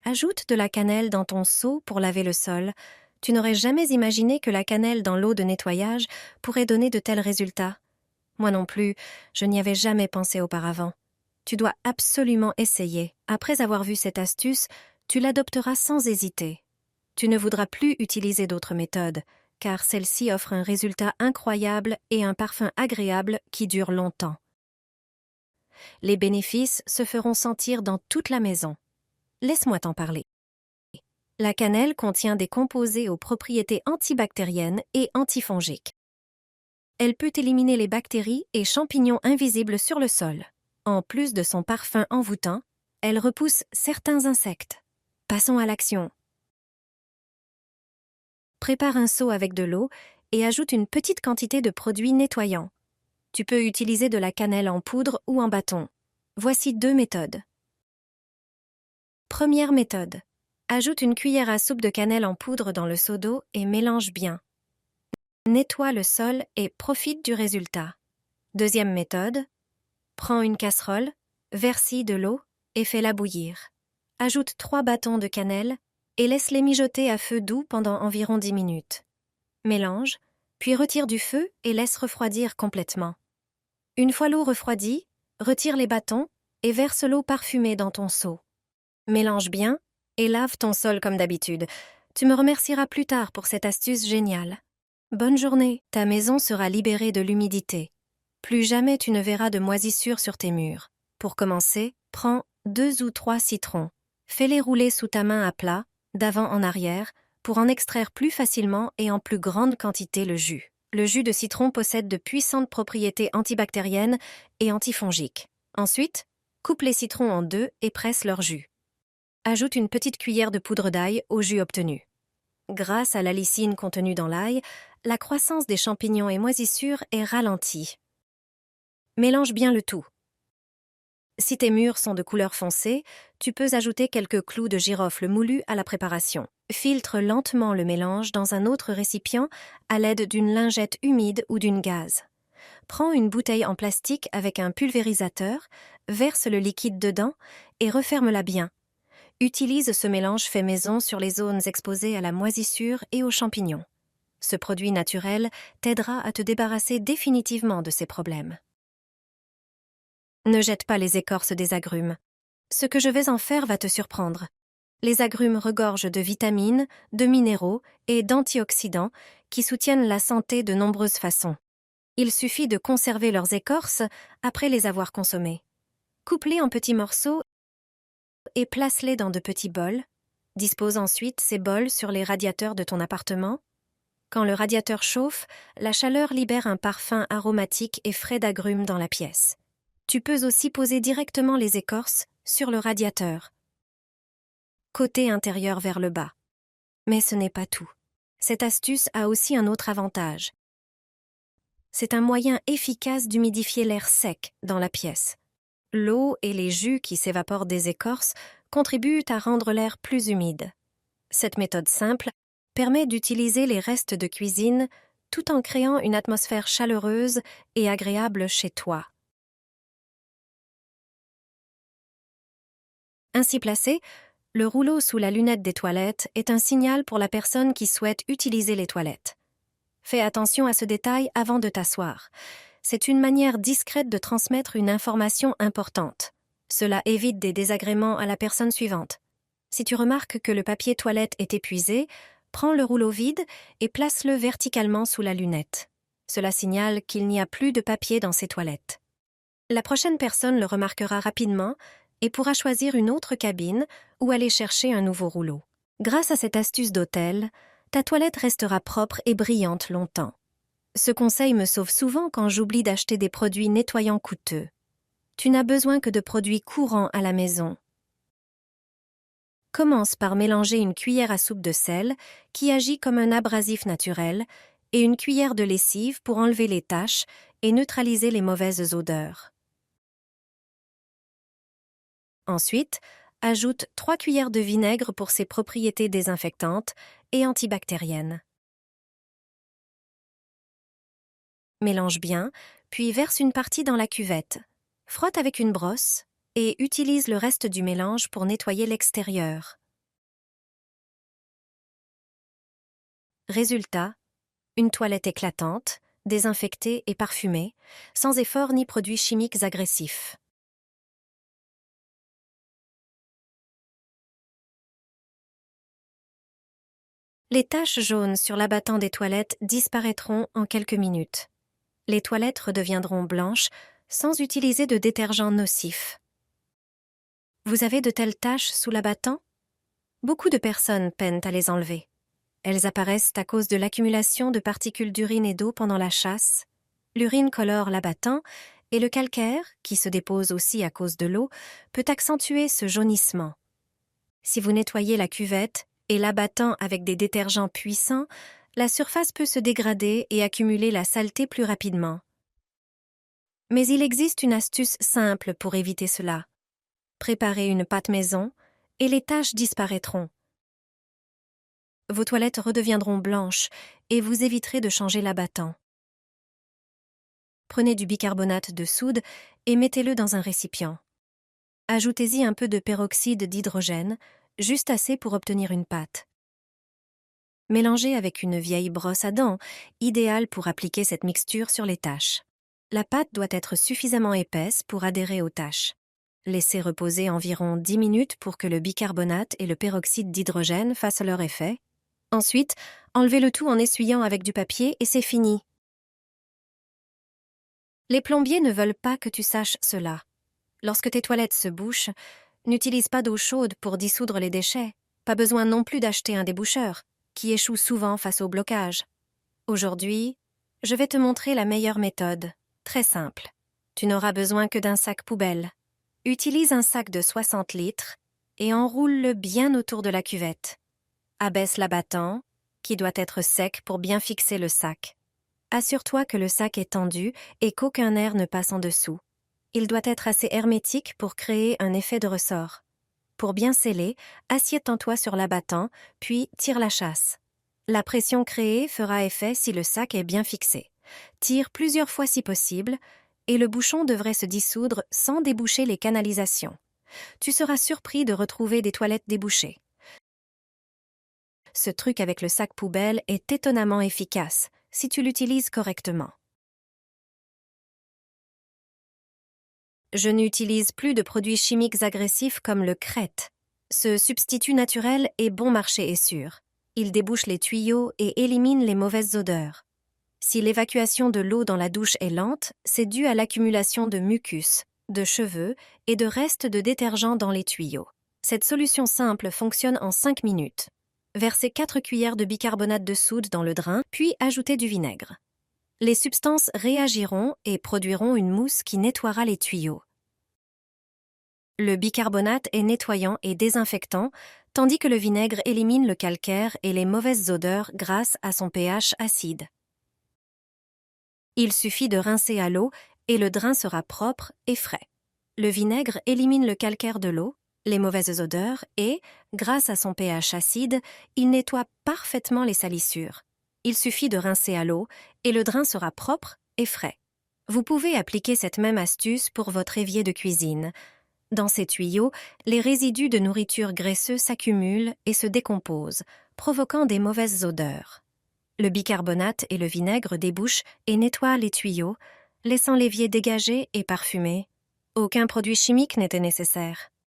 Ajoute de la cannelle dans ton seau pour laver le sol. Tu n'aurais jamais imaginé que la cannelle dans l'eau de nettoyage pourrait donner de tels résultats. Moi non plus, je n'y avais jamais pensé auparavant. Tu dois absolument essayer. Après avoir vu cette astuce, tu l'adopteras sans hésiter. Tu ne voudras plus utiliser d'autres méthodes, car celle-ci offre un résultat incroyable et un parfum agréable qui dure longtemps. Les bénéfices se feront sentir dans toute la maison. Laisse-moi t'en parler. La cannelle contient des composés aux propriétés antibactériennes et antifongiques. Elle peut éliminer les bactéries et champignons invisibles sur le sol. En plus de son parfum envoûtant, elle repousse certains insectes. Passons à l'action. Prépare un seau avec de l'eau et ajoute une petite quantité de produits nettoyants. Tu peux utiliser de la cannelle en poudre ou en bâton. Voici 2 méthodes. Première méthode. Ajoute une cuillère à soupe de cannelle en poudre dans le seau d'eau et mélange bien. Nettoie le sol et profite du résultat. Deuxième méthode. Prends une casserole, verse-y de l'eau et fais-la bouillir. Ajoute 3 bâtons de cannelle et laisse-les mijoter à feu doux pendant environ 10 minutes. Mélange, puis retire du feu et laisse refroidir complètement. Une fois l'eau refroidie, retire les bâtons et verse l'eau parfumée dans ton seau. Mélange bien et lave ton sol comme d'habitude. Tu me remercieras plus tard pour cette astuce géniale. Bonne journée, ta maison sera libérée de l'humidité. Plus jamais tu ne verras de moisissures sur tes murs. Pour commencer, prends 2 ou 3 citrons. Fais-les rouler sous ta main à plat, d'avant en arrière, pour en extraire plus facilement et en plus grande quantité le jus. Le jus de citron possède de puissantes propriétés antibactériennes et antifongiques. Ensuite, coupe les citrons en 2 et presse leur jus. Ajoute une petite cuillère de poudre d'ail au jus obtenu. Grâce à la lysine contenue dans l'ail, la croissance des champignons et moisissures est ralentie. Mélange bien le tout. Si tes murs sont de couleur foncée, tu peux ajouter quelques clous de girofle moulus à la préparation. Filtre lentement le mélange dans un autre récipient à l'aide d'une lingette humide ou d'une gaze. Prends une bouteille en plastique avec un pulvérisateur, verse le liquide dedans et referme-la bien. Utilise ce mélange fait maison sur les zones exposées à la moisissure et aux champignons. Ce produit naturel t'aidera à te débarrasser définitivement de ces problèmes. Ne jette pas les écorces des agrumes. Ce que je vais en faire va te surprendre. Les agrumes regorgent de vitamines, de minéraux et d'antioxydants qui soutiennent la santé de nombreuses façons. Il suffit de conserver leurs écorces après les avoir consommées. Coupe-les en petits morceaux et place-les dans de petits bols. Dispose ensuite ces bols sur les radiateurs de ton appartement. Quand le radiateur chauffe, la chaleur libère un parfum aromatique et frais d'agrumes dans la pièce. Tu peux aussi poser directement les écorces sur le radiateur, côté intérieur vers le bas. Mais ce n'est pas tout. Cette astuce a aussi un autre avantage. C'est un moyen efficace d'humidifier l'air sec dans la pièce. L'eau et les jus qui s'évaporent des écorces contribuent à rendre l'air plus humide. Cette méthode simple permet d'utiliser les restes de cuisine tout en créant une atmosphère chaleureuse et agréable chez toi. Ainsi placé, le rouleau sous la lunette des toilettes est un signal pour la personne qui souhaite utiliser les toilettes. Fais attention à ce détail avant de t'asseoir. C'est une manière discrète de transmettre une information importante. Cela évite des désagréments à la personne suivante. Si tu remarques que le papier toilette est épuisé, prends le rouleau vide et place-le verticalement sous la lunette. Cela signale qu'il n'y a plus de papier dans ces toilettes. La prochaine personne le remarquera rapidement et pourra choisir une autre cabine ou aller chercher un nouveau rouleau. Grâce à cette astuce d'hôtel, ta toilette restera propre et brillante longtemps. Ce conseil me sauve souvent quand j'oublie d'acheter des produits nettoyants coûteux. Tu n'as besoin que de produits courants à la maison. Commence par mélanger une cuillère à soupe de sel, qui agit comme un abrasif naturel, et une cuillère de lessive pour enlever les taches et neutraliser les mauvaises odeurs. Ensuite, ajoute 3 cuillères de vinaigre pour ses propriétés désinfectantes et antibactériennes. Mélange bien, puis verse une partie dans la cuvette. Frotte avec une brosse et utilise le reste du mélange pour nettoyer l'extérieur. Résultat, une toilette éclatante, désinfectée et parfumée, sans effort ni produits chimiques agressifs. Les taches jaunes sur l'abattant des toilettes disparaîtront en quelques minutes. Les toilettes redeviendront blanches sans utiliser de détergent nocif. Vous avez de telles taches sous l'abattant? Beaucoup de personnes peinent à les enlever. Elles apparaissent à cause de l'accumulation de particules d'urine et d'eau pendant la chasse. L'urine colore l'abattant et le calcaire, qui se dépose aussi à cause de l'eau, peut accentuer ce jaunissement. Si vous nettoyez la cuvette et l'abattant avec des détergents puissants, la surface peut se dégrader et accumuler la saleté plus rapidement. Mais il existe une astuce simple pour éviter cela. Préparez une pâte maison et les taches disparaîtront. Vos toilettes redeviendront blanches et vous éviterez de changer l'abattant. Prenez du bicarbonate de soude et mettez-le dans un récipient. Ajoutez-y un peu de peroxyde d'hydrogène, juste assez pour obtenir une pâte. Mélangez avec une vieille brosse à dents, idéale pour appliquer cette mixture sur les taches. La pâte doit être suffisamment épaisse pour adhérer aux taches. Laissez reposer environ 10 minutes pour que le bicarbonate et le peroxyde d'hydrogène fassent leur effet. Ensuite, enlevez le tout en essuyant avec du papier et c'est fini. Les plombiers ne veulent pas que tu saches cela. Lorsque tes toilettes se bouchent, n'utilise pas d'eau chaude pour dissoudre les déchets. Pas besoin non plus d'acheter un déboucheur, qui échoue souvent face au blocage. Aujourd'hui, je vais te montrer la meilleure méthode, très simple. Tu n'auras besoin que d'un sac poubelle. Utilise un sac de 60 litres et enroule-le bien autour de la cuvette. Abaisse l'abattant, qui doit être sec pour bien fixer le sac. Assure-toi que le sac est tendu et qu'aucun air ne passe en dessous. Il doit être assez hermétique pour créer un effet de ressort. Pour bien sceller, assieds-toi sur l'abattant, puis tire la chasse. La pression créée fera effet si le sac est bien fixé. Tire plusieurs fois si possible, et le bouchon devrait se dissoudre sans déboucher les canalisations. Tu seras surpris de retrouver des toilettes débouchées. Ce truc avec le sac poubelle est étonnamment efficace si tu l'utilises correctement. Je n'utilise plus de produits chimiques agressifs comme le crête. Ce substitut naturel est bon marché et sûr. Il débouche les tuyaux et élimine les mauvaises odeurs. Si l'évacuation de l'eau dans la douche est lente, c'est dû à l'accumulation de mucus, de cheveux et de restes de détergent dans les tuyaux. Cette solution simple fonctionne en 5 minutes. Versez 4 cuillères de bicarbonate de soude dans le drain, puis ajoutez du vinaigre. Les substances réagiront et produiront une mousse qui nettoiera les tuyaux. Le bicarbonate est nettoyant et désinfectant, tandis que le vinaigre élimine le calcaire et les mauvaises odeurs grâce à son pH acide. Il suffit de rincer à l'eau et le drain sera propre et frais. Le vinaigre élimine le calcaire de l'eau, les mauvaises odeurs et, grâce à son pH acide, il nettoie parfaitement les salissures. Il suffit de rincer à l'eau et le drain sera propre et frais. Vous pouvez appliquer cette même astuce pour votre évier de cuisine. Dans ces tuyaux, les résidus de nourriture graisseuse s'accumulent et se décomposent, provoquant des mauvaises odeurs. Le bicarbonate et le vinaigre débouchent et nettoient les tuyaux, laissant l'évier dégagé et parfumé. Aucun produit chimique n'était nécessaire.